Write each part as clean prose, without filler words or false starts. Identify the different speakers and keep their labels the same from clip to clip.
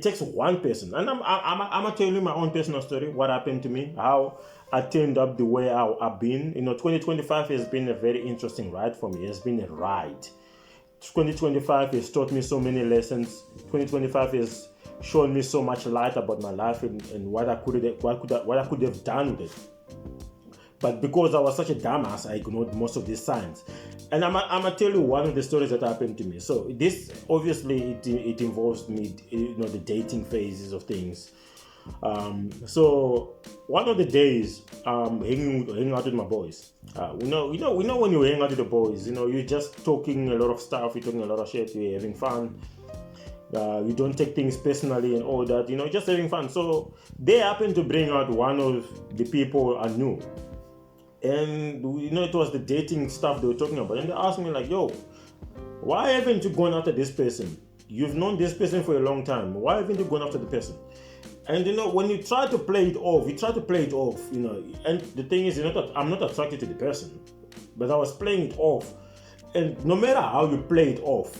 Speaker 1: takes one person, and I'm gonna tell you my own personal story. What happened to me? How I turned up the way I've been. 2025 has been a very interesting ride for me. It's been a ride. 2025 has taught me so many lessons. 2025 has shown me so much light about my life and what I could have done with it. But because I was such a dumbass, I ignored most of these signs. And I'm gonna tell you one of the stories that happened to me. So this obviously it involves me, the dating phases of things. So one of the days, hanging out with my boys. When you hang out with the boys, you're just talking a lot of stuff, you're talking a lot of shit, you're having fun. You don't take things personally and all that, just having fun. So they happened to bring out one of the people I knew. And it was the dating stuff they were talking about. And they asked me like, yo, why haven't you gone after this person? You've known this person for a long time. Why haven't you gone after the person? And when you try to play it off, and the thing is, I'm not attracted to the person, but I was playing it off. And no matter how you play it off,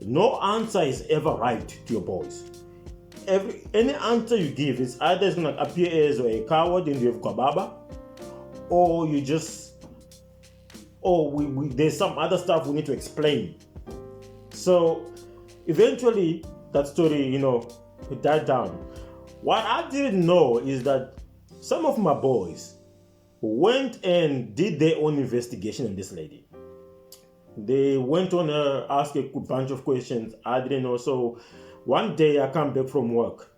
Speaker 1: no answer is ever right to your boys. Any answer you give is either it's going to appear as a coward and you have kababa, or you just, there's some other stuff we need to explain. So eventually that story, it died down. What I didn't know is that some of my boys went and did their own investigation on this lady. They went on ask a bunch of questions I didn't know. So one day I come back from work.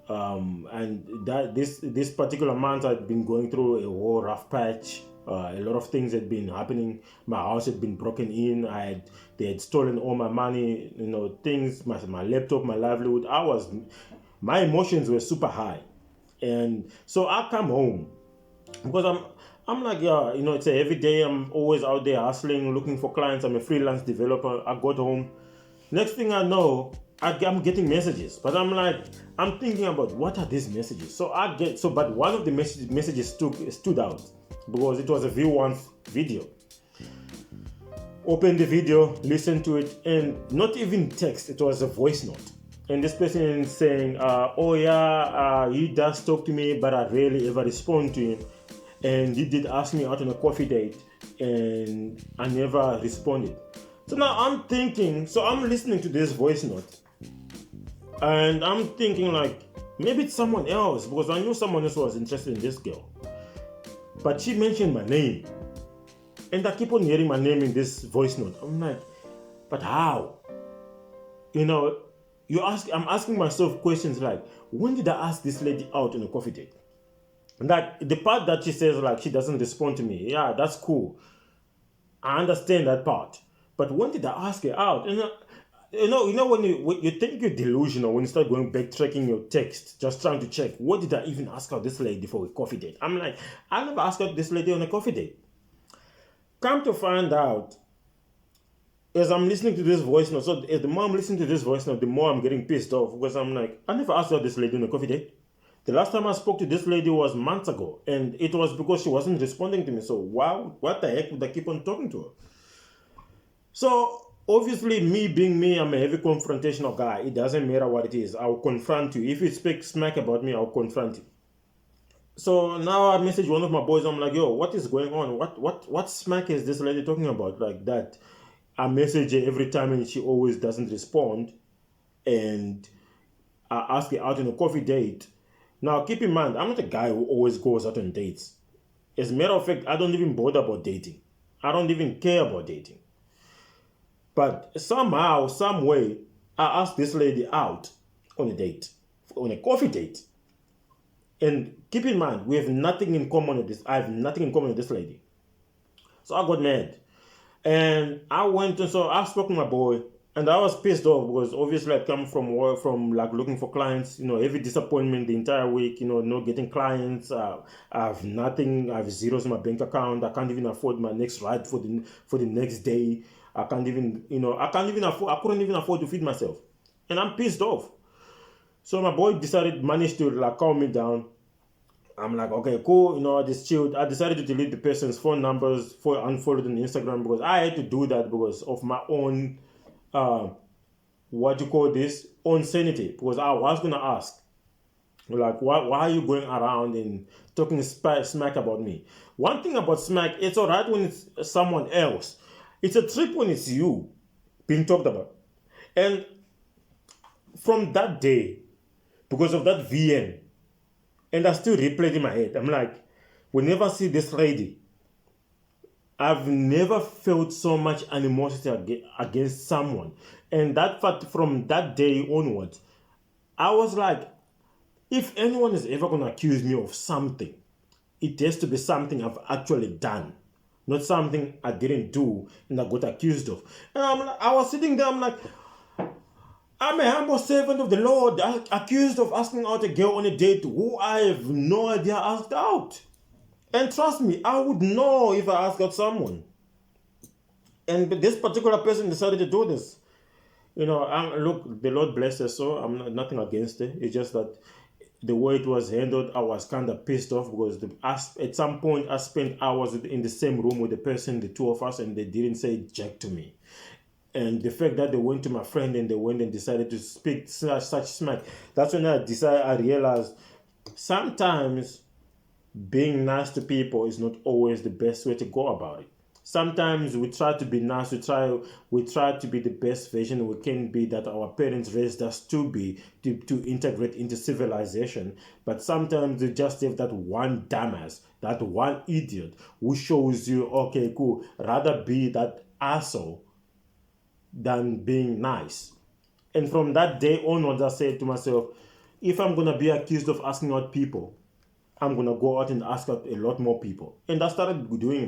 Speaker 1: And that this particular month I'd been going through a whole rough patch. A lot of things had been happening. My house had been broken in. They had stolen all my money. Things, my laptop, my livelihood. My emotions were super high, and so I come home because I'm like, yeah, it's every day. I'm always out there hustling, looking for clients. I'm a freelance developer. I got home. Next thing I know, I'm getting messages, but I'm thinking about what are these messages. But one of the messages stood out because it was a V1 video. Open the video, listen to it, and not even text. It was a voice note, and this person is saying, he does talk to me, but I rarely ever respond to him, and he did ask me out on a coffee date, and I never responded. So now I'm listening to this voice note. And I'm thinking like, maybe it's someone else, because I knew someone else was interested in this girl. But she mentioned my name. And I keep on hearing my name in this voice note. I'm like, but how? I'm asking myself questions like, when did I ask this lady out on a coffee date? And that the part that she says like she doesn't respond to me, yeah, that's cool. I understand that part. But when did I ask her out? And when you think you're delusional, when you start going backtracking your text, just trying to check, what did I even ask out this lady for a coffee date? I'm like, I never asked out this lady on a coffee date. Come to find out, as I'm listening to this voice note, so the more I'm listening to this voice note, the more I'm getting pissed off, because I'm like, I never asked out this lady on a coffee date. The last time I spoke to this lady was months ago, and it was because she wasn't responding to me. So what the heck would I keep on talking to her? So obviously, me being me, I'm a heavy confrontational guy. It doesn't matter what it is. I'll confront you. If you speak smack about me, I'll confront you. So now I message one of my boys. I'm like, yo, what is going on? What smack is this lady talking about? Like that. I message her every time and she always doesn't respond. And I ask her out on a coffee date. Now, keep in mind, I'm not a guy who always goes out on dates. As a matter of fact, I don't even bother about dating. I don't even care about dating. But somehow, some way, I asked this lady out on a date, on a coffee date. And keep in mind, we have nothing in common with this. I have nothing in common with this lady. So I got mad. And I spoke to my boy, and I was pissed off because obviously I come from work, from like looking for clients, heavy disappointment the entire week, not getting clients. I have nothing. I have zeros in my bank account. I can't even afford my next ride for the next day. I couldn't even afford to feed myself. And I'm pissed off. So my boy managed to like calm me down. I'm like, okay, cool, I just chilled. I decided to delete the person's phone numbers, unfollowed on Instagram, because I had to do that because of my own what you call this, insanity, because I was gonna ask, like, why are you going around and talking smack about me? One thing about smack, it's alright when it's someone else. It's a trip when it's you being talked about. And from that day, because of that VN, and I still replay it in my head, I'm like, whenever I see this lady, I've never felt so much animosity against someone. And that fact, from that day onwards, I was like, if anyone is ever going to accuse me of something, it has to be something I've actually done, not something I didn't do and I got accused of. And I was sitting there, I'm like, I'm a humble servant of the Lord, accused of asking out a girl on a date who I have no idea asked out. And trust me, I would know if I asked out someone. And this particular person decided to do this. Look, the Lord bless her, so I'm nothing against it. It's just that the way it was handled, I was kind of pissed off because at some point I spent hours in the same room with the person, the two of us, and they didn't say jack to me. And the fact that they went to my friend and they went and decided to speak such smack, that's when I realized sometimes being nice to people is not always the best way to go about it. Sometimes we try to be nice, we try to be the best version we can be that our parents raised us to be, to integrate into civilization. But sometimes you just have that one dumbass, that one idiot who shows you, okay, cool, rather be that asshole than being nice. And from that day onwards, I said to myself, if I'm gonna be accused of asking out people, I'm gonna go out and ask out a lot more people. And I started doing it.